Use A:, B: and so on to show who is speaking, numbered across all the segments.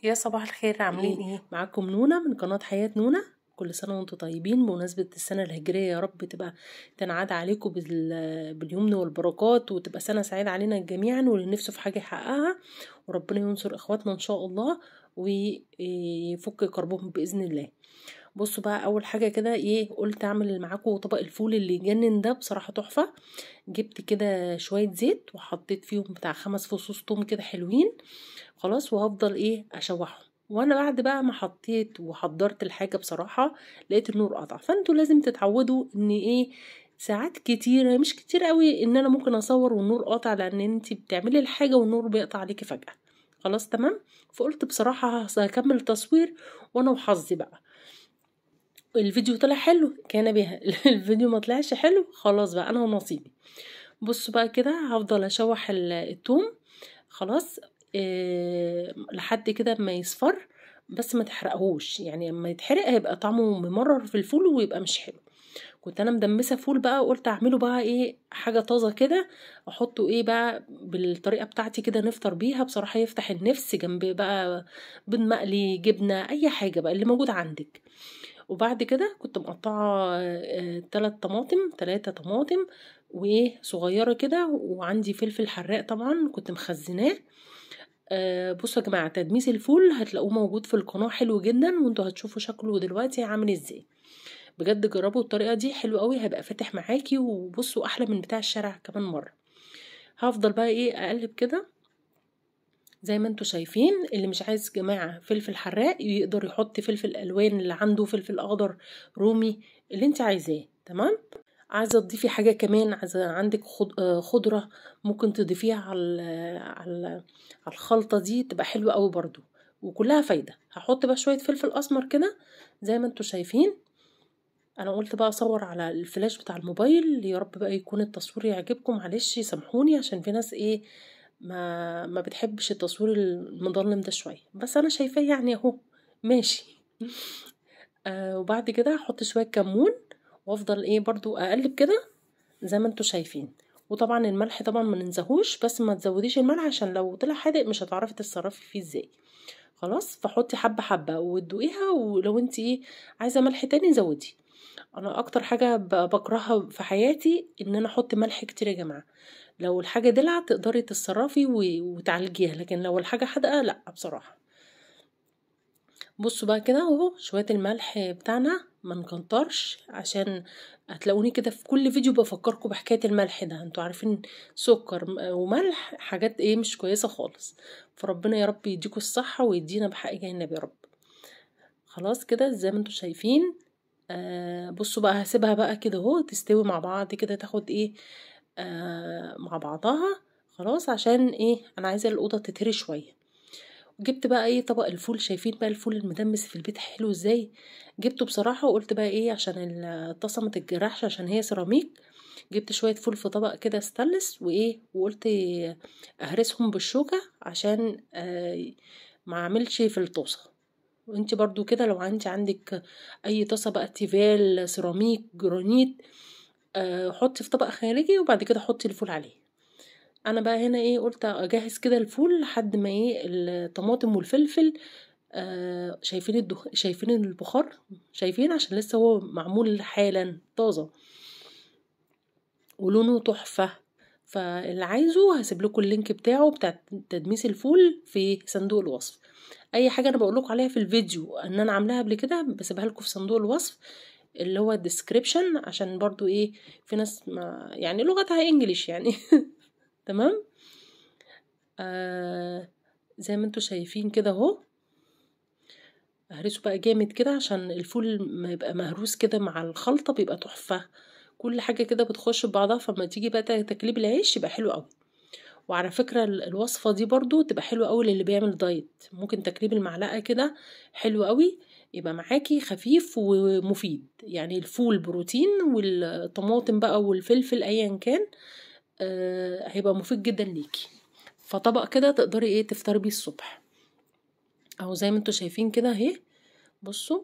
A: يا صباح الخير، عاملين ايه؟ معاكم نونة من قناة حياة نونة. كل سنة وانتم طيبين بمناسبة السنة الهجرية، يا رب تبقى تنعاد عليكم باليمن والبركات، وتبقى سنة سعيدة علينا جميعا، واللي نفسه في حاجة يحققها، وربنا ينصر اخواتنا ان شاء الله ويفك كربهم بإذن الله. بصوا بقى، اول حاجة كده ايه، قلت اعمل معاكم طبق الفول اللي يجنن ده، بصراحة تحفة. جبت كده شوية زيت وحطيت فيهم بتاع 5 فصوص توم كده حلوين. خلاص، وهفضل ايه اشوحهم. وانا بعد بقى ما حطيت وحضرت الحاجة، بصراحة لقيت النور قطع. فانتوا لازم تتعودوا ان ايه، ساعات كتيرة مش كتير قوي ان انا ممكن اصور والنور قاطع، لان انتي بتعملي الحاجة والنور بيقطع عليكي فجأة. خلاص تمام. فقلت بصراحة هكمل التصوير وانا وحظي بقى. الفيديو طلع حلو كان بيها الفيديو ما طلعش حلو، خلاص بقى انا ونصيبي. بصوا بقى كده، هفضل اشوح الثوم. خلاص. لحد كده ما يصفر، بس ما تحرقهوش، يعني لما يتحرق هيبقى طعمه ممرر في الفول ويبقى مش حلو. كنت انا مدمسه فول بقى، قلت اعمله بقى ايه، حاجه طازه كده. احطه ايه بقى بالطريقه بتاعتي كده، نفطر بيها، بصراحه يفتح النفس، جنب بقى بيض مقلي، جبنه، اي حاجه بقى اللي موجود عندك. وبعد كده كنت مقطعه 3 طماطم وايه صغيره كده، وعندي فلفل حراق طبعا كنت مخزناه. بصوا يا جماعه، تدميس الفول هتلاقوه موجود في القناه، حلو جدا، وانتوا هتشوفوا شكله دلوقتي عامل ازاي. بجد جربوا الطريقه دي، حلو قوي، هيبقى فاتح معاكي، وبصوا احلى من بتاع الشارع كمان مره. هفضل بقى ايه اقلب كده زي ما انتوا شايفين. اللي مش عايز جماعه فلفل حراق يقدر يحط فلفل الوان، اللي عنده فلفل اخضر، رومي، اللي انت عايزاه. تمام. عايزه تضيفي حاجه كمان، عايزه عندك خضره، ممكن تضيفيها على الخلطه دي، تبقى حلوه قوي برضو، وكلها فايده. هحط بقى شويه فلفل اسمر كده زي ما انتوا شايفين. انا قلت بقى اصور على الفلاش بتاع الموبايل، يا رب بقى يكون التصوير يعجبكم، معلش سامحوني، عشان في ناس ايه ما بتحبش التصوير المظلم ده شويه، بس انا شايفاه يعني اهو ماشي. وبعد كده هحط شويه كمون، وافضل ايه برضو اقلب كده زي ما انتوا شايفين. وطبعا الملح طبعا ما ننساهوش، بس ما تزوديش الملح، عشان لو طلع حادق مش هتعرفي تتصرفي فيه ازاي. خلاص، فحطي حبه حبه وتدوقيها، ولو انت ايه عايزه ملح تاني زودي. انا اكتر حاجه بكرهها في حياتي ان انا احط ملح كتير يا جماعه. لو الحاجه دلع تقدري تتصرفي وتعالجيها، لكن لو الحاجه حادقه لا بصراحه. بصوا بقى كده اهو، شويه الملح بتاعنا ما نكترش، عشان هتلاقوني كده في كل فيديو بفكركم بحكايه الملح ده. انتوا عارفين سكر وملح حاجات ايه مش كويسه خالص. فربنا يا رب يديكوا الصحه ويدينا بحق النبي يا رب. خلاص كده زي ما انتوا شايفين. بصوا بقى، هسيبها بقى كده اهو تستوي مع بعض كده، تاخد ايه مع بعضها. خلاص، عشان ايه انا عايزه الاوضه تتهري شويه. جبت بقى ايه طبق الفول، شايفين بقى الفول المدمس في البيت حلو ازاي. جبته بصراحه، وقلت بقى ايه عشان الطاسه ما تتجرحش، عشان هي سيراميك. جبت شويه فول في طبق كده ستانلس، وايه وقلت اهرسهم بالشوكه، عشان ما اعملش في الطاسه. وانت برضو كده لو عندك اي طاسه بقى، تيفال، سيراميك، جرانيت، حطي في طبق خارجي، وبعد كده حطي الفول عليه. انا بقى هنا ايه قلت اجهز كده الفول لحد ما ايه الطماطم والفلفل. شايفين البخار، شايفين عشان لسه هو معمول حالا طازه، ولونه تحفه. فاللي عايزه هسيب لكم اللينك بتاعه بتاع تدميس الفول في صندوق الوصف. اي حاجه انا بقول لكم عليها في الفيديو ان انا عاملاها قبل كده بسيبها لكم في صندوق الوصف، اللي هو الديسكريبشن، عشان برضو ايه في ناس ما يعني لغتها انجليش يعني. تمام. زي ما انتوا شايفين كده اهو. اهرسه بقى جامد كده، عشان الفول ما يبقى مهروس كده مع الخلطه بيبقى تحفه. كل حاجه كده بتخش ببعضها، فما تيجي بقى تقليب العيش يبقى حلو قوي. وعلى فكرة الوصفة دي برضو تبقى حلوة قوي للي بيعمل دايت، ممكن تقليب المعلقة كده حلو قوي، يبقى معاكي خفيف ومفيد. يعني الفول بروتين، والطماطم بقى والفلفل ايا كان هيبقى مفيد جدا ليكي. فطبق كده تقدري ايه تفطري بيه الصبح، اهو زي ما انتوا شايفين كده اهي. بصوا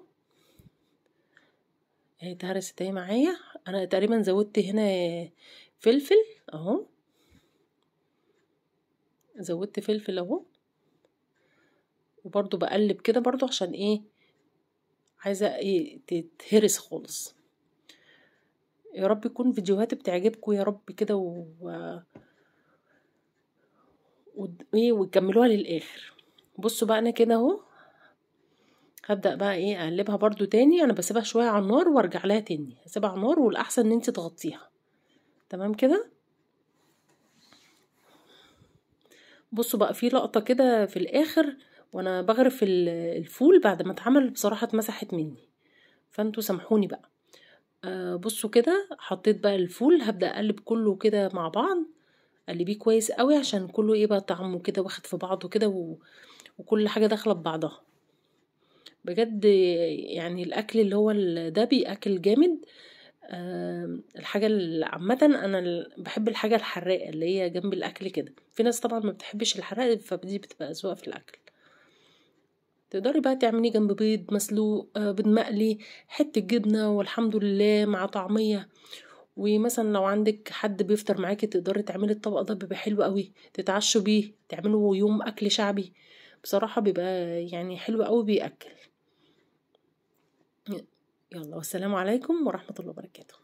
A: اهي اتهرست اهي معايا. انا تقريبا زودت هنا فلفل اهو، زودت فلفل اهو، وبرضو بقلب كده برضو عشان ايه، عايزة ايه تتهرس خالص. يا رب يكون فيديوهاتي بتعجبكم يا رب كده ايه وتكملوها للاخر. بصوا بقى انا كده اهو هبدأ بقى ايه اقلبها برضو تاني. انا بسيبها شوية على النار وارجع لها تاني، هسيبها على النار والاحسن ان انت تغطيها. تمام كده. بصوا بقى في لقطة كده في الاخر وانا بغرف الفول بعد ما اتعمل، بصراحة اتمسحت مني، فانتوا سامحوني بقى. بصوا كده حطيت بقى الفول، هبدأ اقلب كله كده مع بعض، قلبيه كويس قوي عشان كله ايه بقى طعمه كده واخد في بعضه كده وكل حاجة داخلة ببعضها بجد. يعني الاكل اللي هو ده بياكل جامد. الحاجة اللي عامة انا بحب الحاجة الحراقة اللي هي جنب الاكل كده. في ناس طبعا ما بتحبش الحراق، فدي بتبقى اذواق في الاكل. تقدري بقى تعمليه جنب بيض مسلوق، بيض مقلي، حتة جبنة والحمد لله مع طعمية. ومثلا لو عندك حد بيفطر معاكي تقدري تعملي الطبق ده، بيبقى حلو قوي تتعشوا بيه، تعملوا يوم اكل شعبي. بصراحة بيبقى يعني حلو قوي بيأكل. يلا والسلام عليكم ورحمة الله وبركاته.